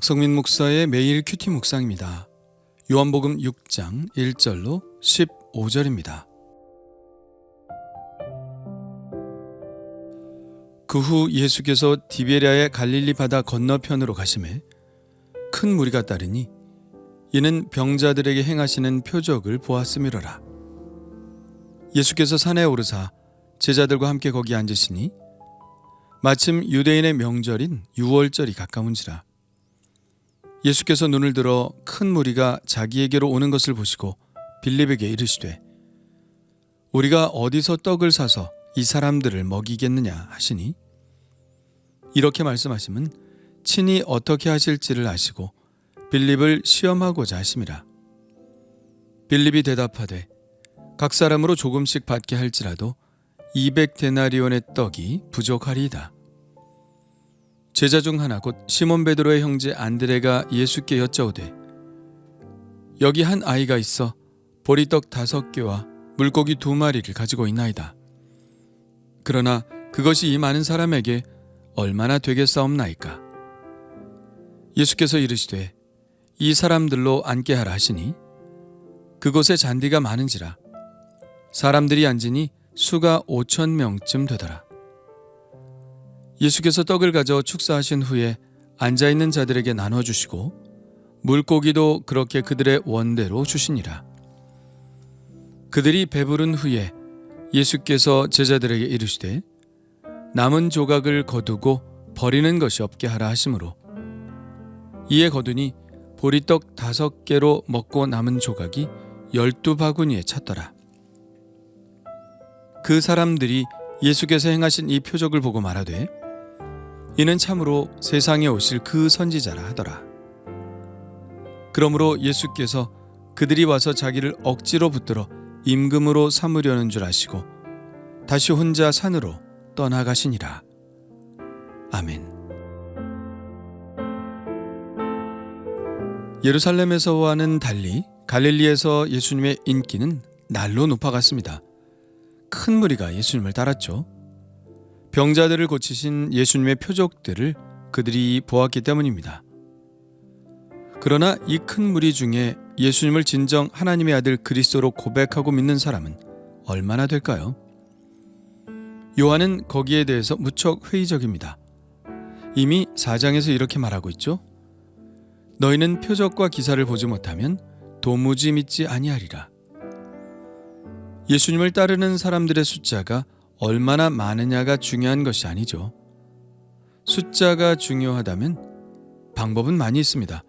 박성민 목사의 매일 큐티 묵상입니다. 요한복음 6장 1절로 15절입니다. 그 후 예수께서 디베랴의 갈릴리 바다 건너편으로 가시매 큰 무리가 따르니 이는 병자들에게 행하시는 표적을 보았음이로라. 예수께서 산에 오르사 제자들과 함께 거기 앉으시니 마침 유대인의 명절인 유월절이 가까운지라. 예수께서 눈을 들어 큰 무리가 자기에게로 오는 것을 보시고 빌립에게 이르시되 우리가 어디서 떡을 사서 이 사람들을 먹이겠느냐 하시니 이렇게 말씀하심은 친히 어떻게 하실지를 아시고 빌립을 시험하고자 하심이라. 빌립이 대답하되 각 사람으로 조금씩 받게 할지라도 200데나리온의 떡이 부족하리이다. 제자 중 하나 곧 시몬 베드로의 형제 안드레가 예수께 여짜오되 여기 한 아이가 있어 보리떡 5개와 물고기 2마리를 가지고 있나이다. 그러나 그것이 이 많은 사람에게 얼마나 되겠사옵나이까. 예수께서 이르시되 이 사람들로 앉게 하라 하시니 그곳에 잔디가 많은지라 사람들이 앉으니 수가 5,000명쯤 되더라. 예수께서 떡을 가져 축사하신 후에 앉아있는 자들에게 나눠주시고 물고기도 그렇게 그들의 원대로 주시니라. 그들이 배부른 후에 예수께서 제자들에게 이르시되 남은 조각을 거두고 버리는 것이 없게 하라 하시므로 이에 거두니 보리떡 5개로 먹고 남은 조각이 12바구니에 찼더라. 그 사람들이 예수께서 행하신 이 표적을 보고 말하되 이는 참으로 세상에 오실 그 선지자라 하더라. 그러므로 예수께서 그들이 와서 자기를 억지로 붙들어 임금으로 삼으려는 줄 아시고 다시 혼자 산으로 떠나가시니라. 아멘. 예루살렘에서와는 달리 갈릴리에서 예수님의 인기는 날로 높아갔습니다. 큰 무리가 예수님을 따랐죠. 병자들을 고치신 예수님의 표적들을 그들이 보았기 때문입니다. 그러나 이 큰 무리 중에 예수님을 진정 하나님의 아들 그리스도로 고백하고 믿는 사람은 얼마나 될까요? 요한은 거기에 대해서 무척 회의적입니다. 이미 4장에서 이렇게 말하고 있죠. 너희는 표적과 기사를 보지 못하면 도무지 믿지 아니하리라. 예수님을 따르는 사람들의 숫자가 얼마나 많으냐가 중요한 것이 아니죠. 숫자가 중요하다면 방법은 많이 있습니다.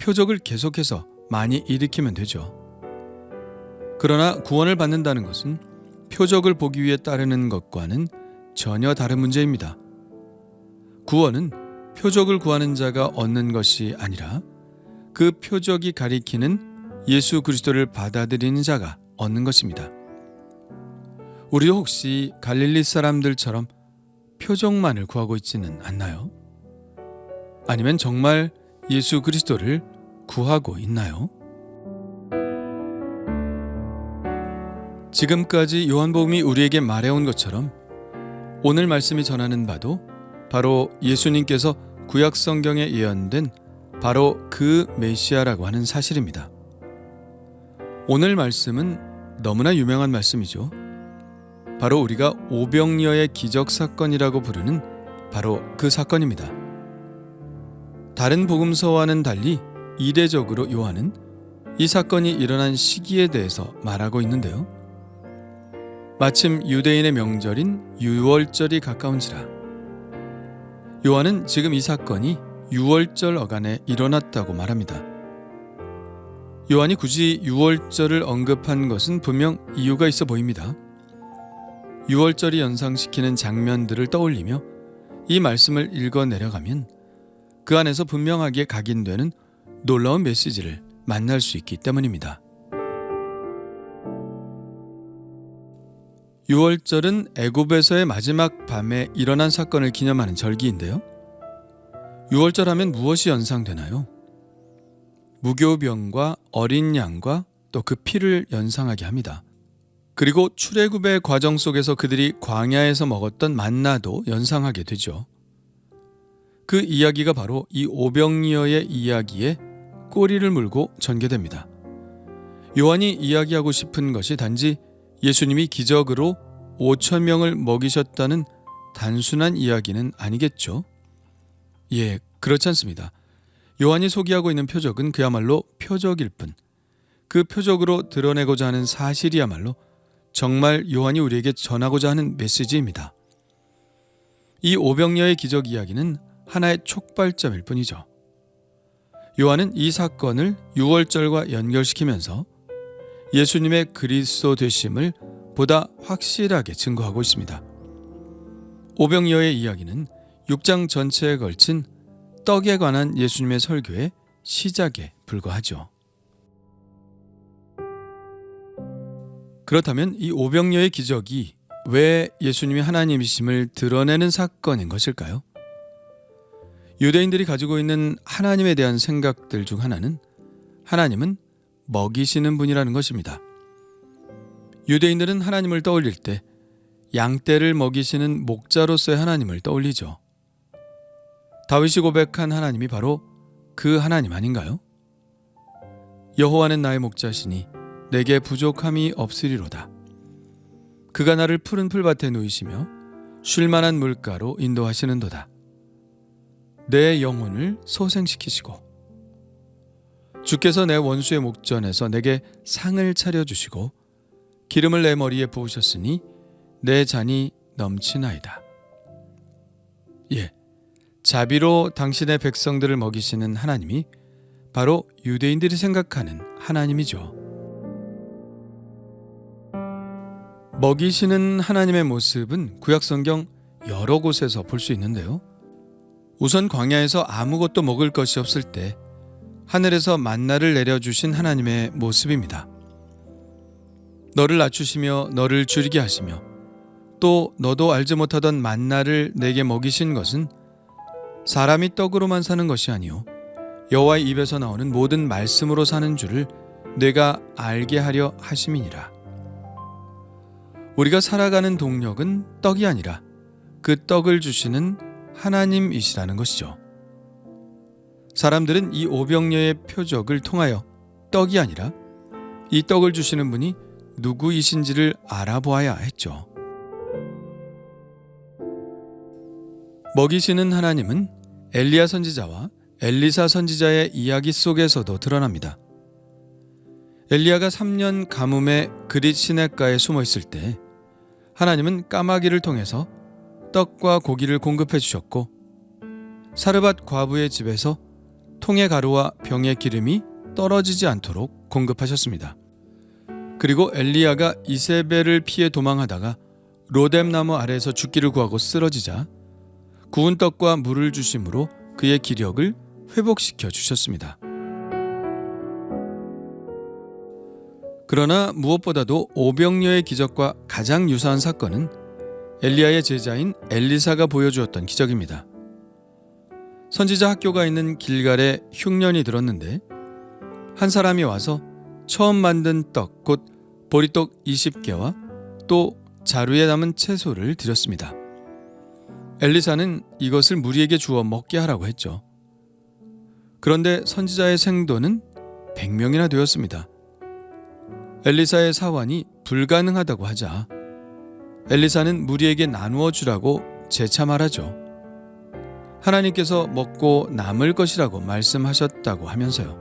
표적을 계속해서 많이 일으키면 되죠. 그러나 구원을 받는다는 것은 표적을 보기 위해 따르는 것과는 전혀 다른 문제입니다. 구원은 표적을 구하는 자가 얻는 것이 아니라 그 표적이 가리키는 예수 그리스도를 받아들이는 자가 얻는 것입니다. 우리도 혹시 갈릴리 사람들처럼 표적만을 구하고 있지는 않나요? 아니면 정말 예수 그리스도를 구하고 있나요? 지금까지 요한복음이 우리에게 말해온 것처럼 오늘 말씀이 전하는 바도 바로 예수님께서 구약 성경에 예언된 바로 그 메시아라고 하는 사실입니다. 오늘 말씀은 너무나 유명한 말씀이죠. 바로 우리가 오병이어의 기적 사건이라고 부르는 바로 그 사건입니다. 다른 복음서와는 달리 이례적으로 요한은 이 사건이 일어난 시기에 대해서 말하고 있는데요. 마침 유대인의 명절인 유월절이 가까운지라. 요한은 지금 이 사건이 유월절 어간에 일어났다고 말합니다. 요한이 굳이 유월절을 언급한 것은 분명 이유가 있어 보입니다. 유월절이 연상시키는 장면들을 떠올리며 이 말씀을 읽어 내려가면 그 안에서 분명하게 각인되는 놀라운 메시지를 만날 수 있기 때문입니다. 유월절은 애굽에서의 마지막 밤에 일어난 사건을 기념하는 절기인데요. 유월절 하면 무엇이 연상되나요? 무교병과 어린 양과 또 그 피를 연상하게 합니다. 그리고 출애굽의 과정 속에서 그들이 광야에서 먹었던 만나도 연상하게 되죠. 그 이야기가 바로 이 오병이어의 이야기에 꼬리를 물고 전개됩니다. 요한이 이야기하고 싶은 것이 단지 예수님이 기적으로 5천 명을 먹이셨다는 단순한 이야기는 아니겠죠? 예, 그렇지 않습니다. 요한이 소개하고 있는 표적은 그야말로 표적일 뿐, 그 표적으로 드러내고자 하는 사실이야말로 정말 요한이 우리에게 전하고자 하는 메시지입니다. 이 오병이어의 기적 이야기는 하나의 촉발점일 뿐이죠. 요한은 이 사건을 유월절과 연결시키면서 예수님의 그리스도 되심을 보다 확실하게 증거하고 있습니다. 오병이어의 이야기는 6장 전체에 걸친 떡에 관한 예수님의 설교의 시작에 불과하죠. 그렇다면 이 오병이어의 기적이 왜 예수님이 하나님이심을 드러내는 사건인 것일까요? 유대인들이 가지고 있는 하나님에 대한 생각들 중 하나는 하나님은 먹이시는 분이라는 것입니다. 유대인들은 하나님을 떠올릴 때 양떼를 먹이시는 목자로서의 하나님을 떠올리죠. 다윗이 고백한 하나님이 바로 그 하나님 아닌가요? 여호와는 나의 목자시니 내게 부족함이 없으리로다. 그가 나를 푸른 풀밭에 누이시며 쉴만한 물가로 인도하시는도다. 내 영혼을 소생시키시고 주께서 내 원수의 목전에서 내게 상을 차려주시고 기름을 내 머리에 부으셨으니 내 잔이 넘치나이다. 예, 자비로 당신의 백성들을 먹이시는 하나님이 바로 유대인들이 생각하는 하나님이죠. 먹이시는 하나님의 모습은 구약성경 여러 곳에서 볼 수 있는데요. 우선 광야에서 아무것도 먹을 것이 없을 때 하늘에서 만나를 내려주신 하나님의 모습입니다. 너를 낮추시며 너를 줄이게 하시며 또 너도 알지 못하던 만나를 내게 먹이신 것은 사람이 떡으로만 사는 것이 아니요 여호와의 입에서 나오는 모든 말씀으로 사는 줄을 내가 알게 하려 하심이니라. 우리가 살아가는 동력은 떡이 아니라 그 떡을 주시는 하나님이시라는 것이죠. 사람들은 이 오병이어의 표적을 통하여 떡이 아니라 이 떡을 주시는 분이 누구이신지를 알아보아야 했죠. 먹이시는 하나님은 엘리야 선지자와 엘리사 선지자의 이야기 속에서도 드러납니다. 엘리야가 3년 가뭄에 그릿 시냇가에 숨어 있을 때 하나님은 까마귀를 통해서 떡과 고기를 공급해 주셨고 사르밧 과부의 집에서 통의 가루와 병의 기름이 떨어지지 않도록 공급하셨습니다. 그리고 엘리야가 이세벨을 피해 도망하다가 로뎀 나무 아래에서 죽기를 구하고 쓰러지자 구운 떡과 물을 주심으로 그의 기력을 회복시켜 주셨습니다. 그러나 무엇보다도 오병이어의 기적과 가장 유사한 사건은 엘리야의 제자인 엘리사가 보여주었던 기적입니다. 선지자 학교가 있는 길갈에 흉년이 들었는데 한 사람이 와서 처음 만든 떡, 곧 보리떡 20개와 또 자루에 담은 채소를 드렸습니다. 엘리사는 이것을 무리에게 주어 먹게 하라고 했죠. 그런데 선지자의 생도는 100명이나 되었습니다. 엘리사의 사환이 불가능하다고 하자 엘리사는 무리에게 나누어 주라고 재차 말하죠. 하나님께서 먹고 남을 것이라고 말씀하셨다고 하면서요.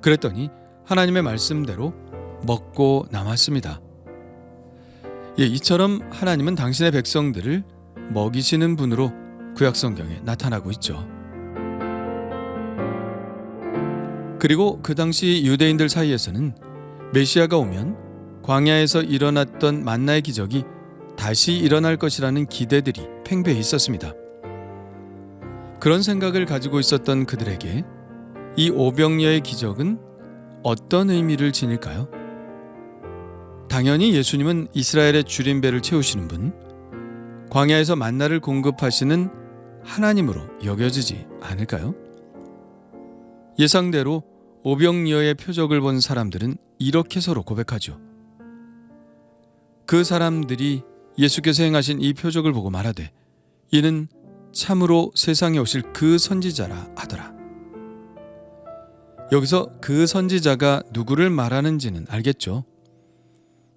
그랬더니 하나님의 말씀대로 먹고 남았습니다. 예, 이처럼 하나님은 당신의 백성들을 먹이시는 분으로 구약성경에 나타나고 있죠. 그리고 그 당시 유대인들 사이에서는 메시아가 오면 광야에서 일어났던 만나의 기적이 다시 일어날 것이라는 기대들이 팽배해 있었습니다. 그런 생각을 가지고 있었던 그들에게 이 오병이어의 기적은 어떤 의미를 지닐까요? 당연히 예수님은 이스라엘의 줄임배를 채우시는 분, 광야에서 만나를 공급하시는 하나님으로 여겨지지 않을까요? 예상대로 오병이어의 표적을 본 사람들은 이렇게 서로 고백하죠. 그 사람들이 예수께서 행하신 이 표적을 보고 말하되 이는 참으로 세상에 오실 그 선지자라 하더라. 여기서 그 선지자가 누구를 말하는지는 알겠죠?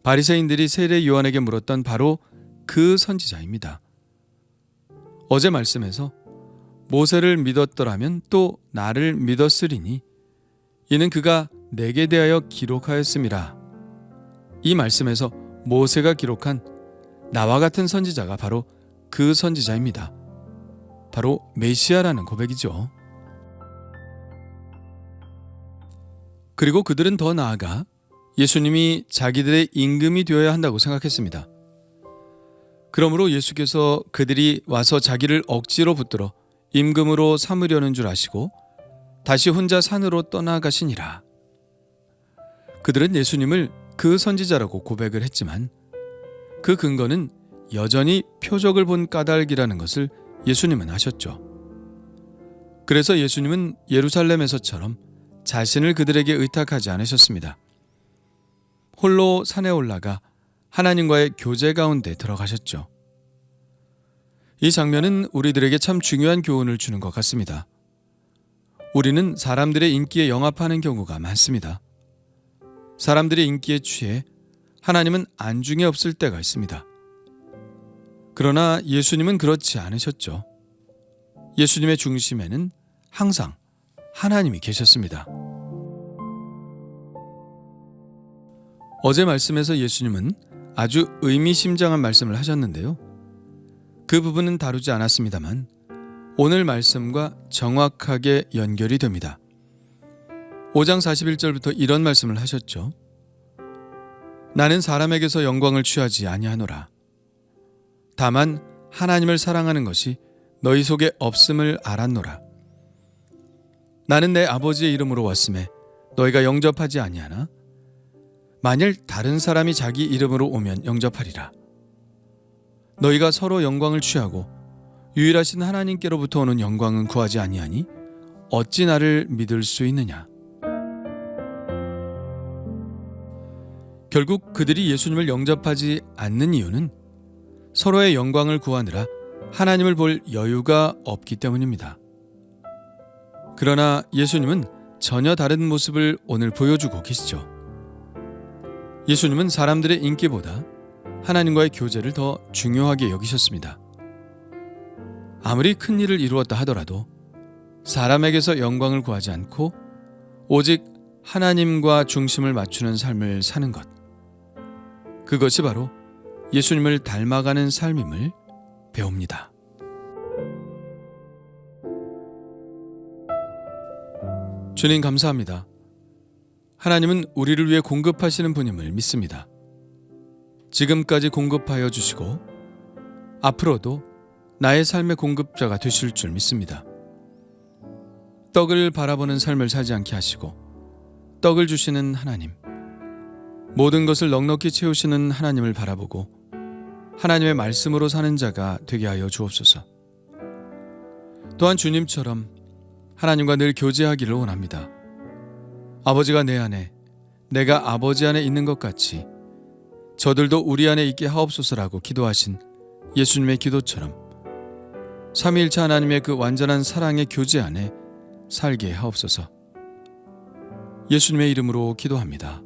바리새인들이 세례 요한에게 물었던 바로 그 선지자입니다. 어제 말씀에서 모세를 믿었더라면 또 나를 믿었으리니 이는 그가 내게 대하여 기록하였음이라. 이 말씀에서 모세가 기록한 나와 같은 선지자가 바로 그 선지자입니다. 바로 메시아라는 고백이죠. 그리고 그들은 더 나아가 예수님이 자기들의 임금이 되어야 한다고 생각했습니다. 그러므로 예수께서 그들이 와서 자기를 억지로 붙들어 임금으로 삼으려는 줄 아시고 다시 혼자 산으로 떠나가시니라. 그들은 예수님을 그 선지자라고 고백을 했지만 그 근거는 여전히 표적을 본 까닭이라는 것을 예수님은 아셨죠. 그래서 예수님은 예루살렘에서처럼 자신을 그들에게 의탁하지 않으셨습니다. 홀로 산에 올라가 하나님과의 교제 가운데 들어가셨죠. 이 장면은 우리들에게 참 중요한 교훈을 주는 것 같습니다. 우리는 사람들의 인기에 영합하는 경우가 많습니다. 사람들의 인기에 취해 하나님은 안중에 없을 때가 있습니다. 그러나 예수님은 그렇지 않으셨죠. 예수님의 중심에는 항상 하나님이 계셨습니다. 어제 말씀에서 예수님은 아주 의미심장한 말씀을 하셨는데요. 그 부분은 다루지 않았습니다만 오늘 말씀과 정확하게 연결이 됩니다. 5장 41절부터 이런 말씀을 하셨죠. 나는 사람에게서 영광을 취하지 아니하노라. 다만 하나님을 사랑하는 것이 너희 속에 없음을 알았노라. 나는 내 아버지의 이름으로 왔음에 너희가 영접하지 아니하나? 만일 다른 사람이 자기 이름으로 오면 영접하리라. 너희가 서로 영광을 취하고 유일하신 하나님께로부터 오는 영광은 구하지 아니하니 어찌 나를 믿을 수 있느냐? 결국 그들이 예수님을 영접하지 않는 이유는 서로의 영광을 구하느라 하나님을 볼 여유가 없기 때문입니다. 그러나 예수님은 전혀 다른 모습을 오늘 보여주고 계시죠. 예수님은 사람들의 인기보다 하나님과의 교제를 더 중요하게 여기셨습니다. 아무리 큰 일을 이루었다 하더라도 사람에게서 영광을 구하지 않고 오직 하나님과 중심을 맞추는 삶을 사는 것. 그것이 바로 예수님을 닮아가는 삶임을 배웁니다. 주님 감사합니다. 하나님은 우리를 위해 공급하시는 분임을 믿습니다. 지금까지 공급하여 주시고 앞으로도 나의 삶의 공급자가 되실 줄 믿습니다. 떡을 바라보는 삶을 살지 않게 하시고 떡을 주시는 하나님, 모든 것을 넉넉히 채우시는 하나님을 바라보고 하나님의 말씀으로 사는 자가 되게 하여 주옵소서. 또한 주님처럼 하나님과 늘 교제하기를 원합니다. 아버지가 내 안에, 내가 아버지 안에 있는 것 같이 저들도 우리 안에 있게 하옵소서라고 기도하신 예수님의 기도처럼 삼위일체 하나님의 그 완전한 사랑의 교제 안에 살게 하옵소서. 예수님의 이름으로 기도합니다.